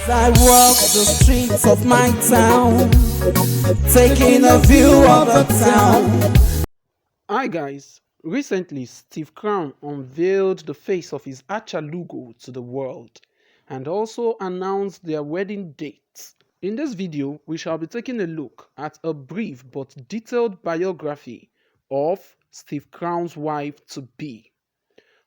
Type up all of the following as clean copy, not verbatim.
I walk the streets of my town, taking a view of the town. Hi guys, recently Steve Crown unveiled the face of his Achalugo to the world and also announced their wedding dates. In this video, we shall be taking a look at a brief but detailed biography of Steve Crown's wife-to-be.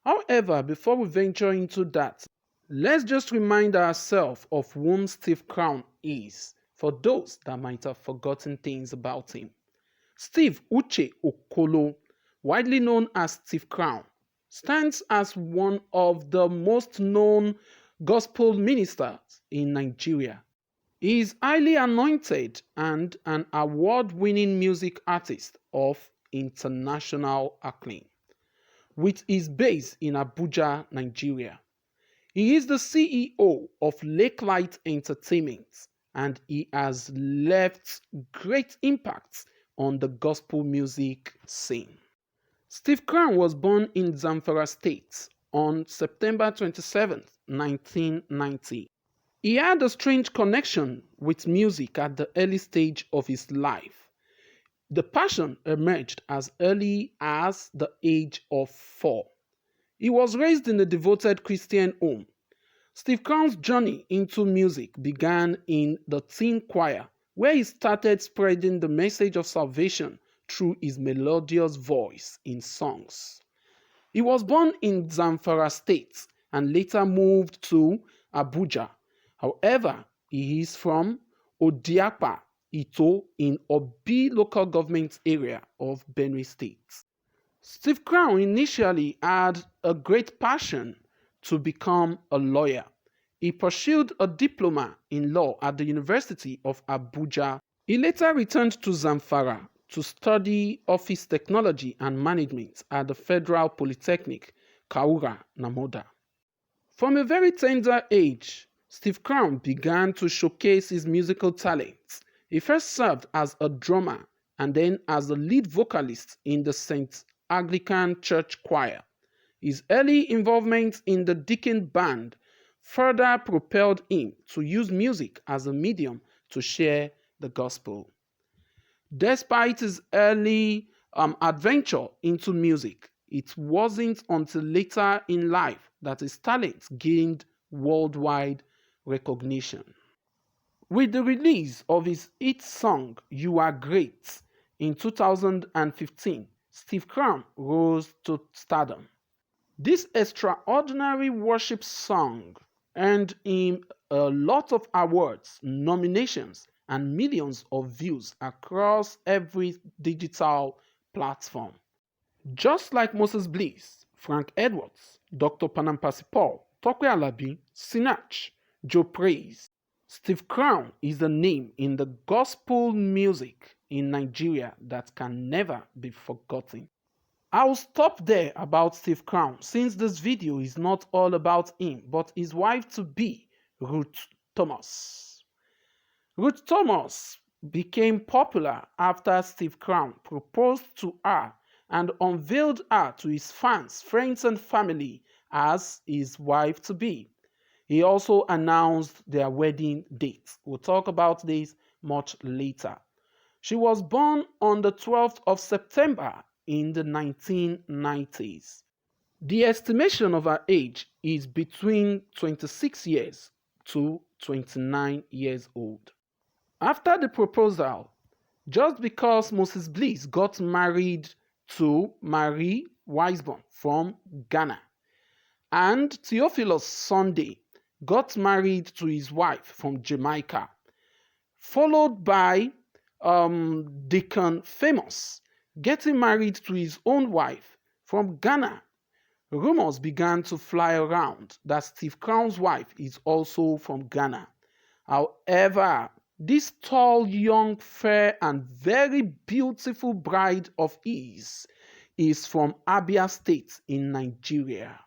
However, before we venture into that, let's just remind ourselves of whom Steve Crown is, for those that might have forgotten things about him. Steve Uche Okolo, widely known as Steve Crown, stands as one of the most known gospel ministers in Nigeria. He is highly anointed and an award-winning music artist of international acclaim, with his base in Abuja, Nigeria. He is the CEO of Lakelight Entertainment, and he has left great impacts on the gospel music scene. Steve Crown was born in Zamfara State on September 27, 1990. He had a strange connection with music at the early stage of his life. The passion emerged as early as the age of 4. He was raised in a devoted Christian home. Steve Crown's journey into music began in the teen choir, where he started spreading the message of salvation through his melodious voice in songs. He was born in Zamfara State and later moved to Abuja. However, he is from Odiapa, Ito in Obi local government area of Benue State. Steve Crown initially had a great passion to become a lawyer. He pursued a diploma in law at the University of Abuja. He later returned to Zamfara to study office technology and management at the Federal Polytechnic, Kaura, Namoda. From a very tender age, Steve Crown began to showcase his musical talents. He first served as a drummer and then as the lead vocalist in the St. Anglican Church Choir. His early involvement in the Deacon Band further propelled him to use music as a medium to share the gospel. Despite his early adventure into music, it wasn't until later in life that his talents gained worldwide recognition. With the release of his hit song You Are Great in 2015, Steve Crown rose to stardom. This extraordinary worship song earned him a lot of awards, nominations, and millions of views across every digital platform. Just like Moses Bliss, Frank Edwards, Dr. Panampasi Paul, Tokwe Alabi, Sinach, Joe Praise, Steve Crown is a name in the gospel music in Nigeria that can never be forgotten. I'll stop there about Steve Crown since this video is not all about him but his wife-to-be, Ruth Thomas. Ruth Thomas became popular after Steve Crown proposed to her and unveiled her to his fans, friends, and family as his wife-to-be. He also announced their wedding date. We'll talk about this much later. She was born on the 12th of September in the 1990s. The estimation of her age is between 26 years to 29 years old. After the proposal, just because Moses Bliss got married to Marie Wiseborn from Ghana, and Theophilus Sunday got married to his wife from Jamaica, followed by Deacon Famous getting married to his own wife from Ghana. Rumors began to fly around that Steve Crown's wife is also from Ghana. However, this tall, young, fair, and very beautiful bride of his is from Abia State in Nigeria.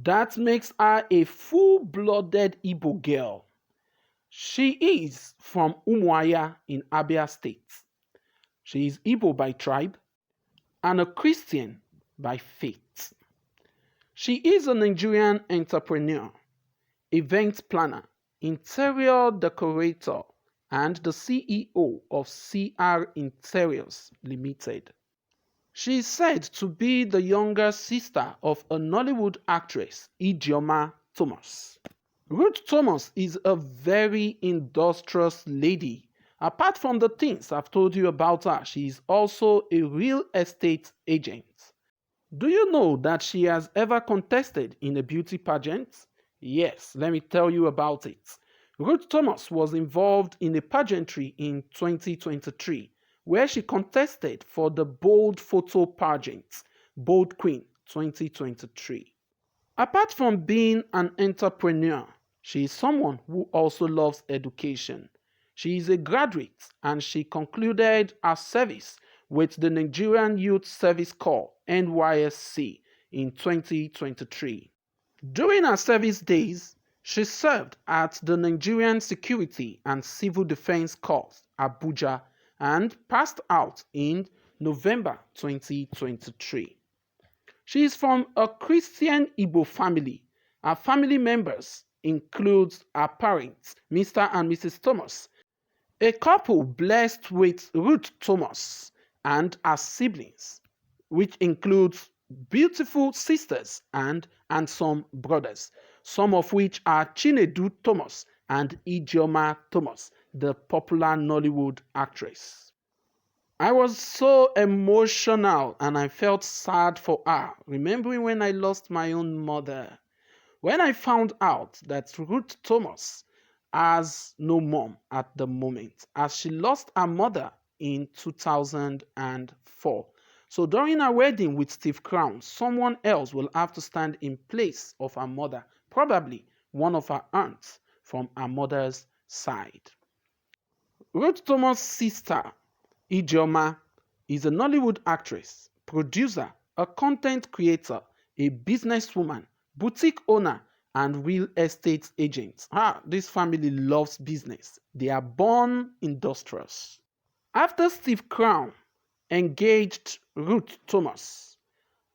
That makes her a full-blooded Igbo girl. She is from Umuahia in Abia State. She is Igbo by tribe and a Christian by faith. She is a Nigerian entrepreneur, event planner, interior decorator, and the CEO of CR Interiors Limited. She is said to be the younger sister of a Nollywood actress, Ijeoma Thomas. Ruth Thomas is a very industrious lady. Apart from the things I've told you about her, she is also a real estate agent. Do you know that she has ever contested in a beauty pageant? Yes, let me tell you about it. Ruth Thomas was involved in a pageantry in 2023 where she contested for the Bold Photo Pageant, Bold Queen 2023. Apart from being an entrepreneur, she is someone who also loves education. She is a graduate and she concluded her service with the Nigerian Youth Service Corps (NYSC) in 2023. During her service days, she served at the Nigerian Security and Civil Defense Corps, Abuja, and passed out in November 2023. She is from a Christian Igbo family. Her family members include her parents, Mr. and Mrs. Thomas, a couple blessed with Ruth Thomas, and her siblings, which includes beautiful sisters and handsome brothers, some of which are Chinedu Thomas and Ijeoma Thomas, the popular Nollywood actress. I was so emotional and I felt sad for her, remembering when I lost my own mother. When I found out that Ruth Thomas has no mom at the moment, as she lost her mother in 2004. So during her wedding with Steve Crown, someone else will have to stand in place of her mother, probably one of her aunts from her mother's side. Ruth Thomas' sister, Ijeoma, is a Nollywood actress, producer, a content creator, a businesswoman, boutique owner, and real estate agent. This family loves business. They are born industrious. After Steve Crown engaged Ruth Thomas,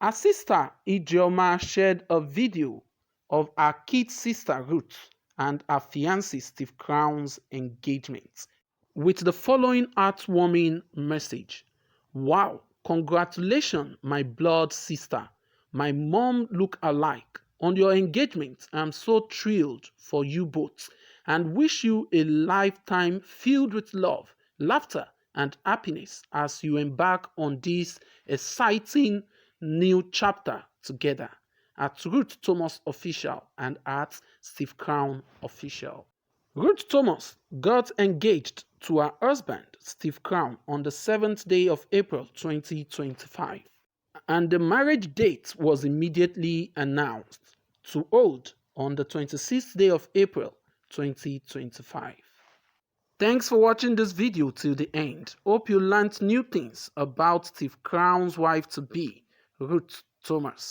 her sister Ijeoma shared a video of her kid sister Ruth and her fiancé Steve Crown's engagement with the following heartwarming message. Wow, congratulations, my blood sister. My mom look alike. On your engagement, I'm so thrilled for you both and wish you a lifetime filled with love, laughter, and happiness as you embark on this exciting new chapter together. At Ruth Thomas Official and at Steve Crown Official. Ruth Thomas got engaged to her husband, Steve Crown, on the 7th day of April 2025, and the marriage date was immediately announced to hold on the 26th day of April 2025. Thanks for watching this video till the end. Hope you learned new things about Steve Crown's wife-to-be, Ruth Thomas.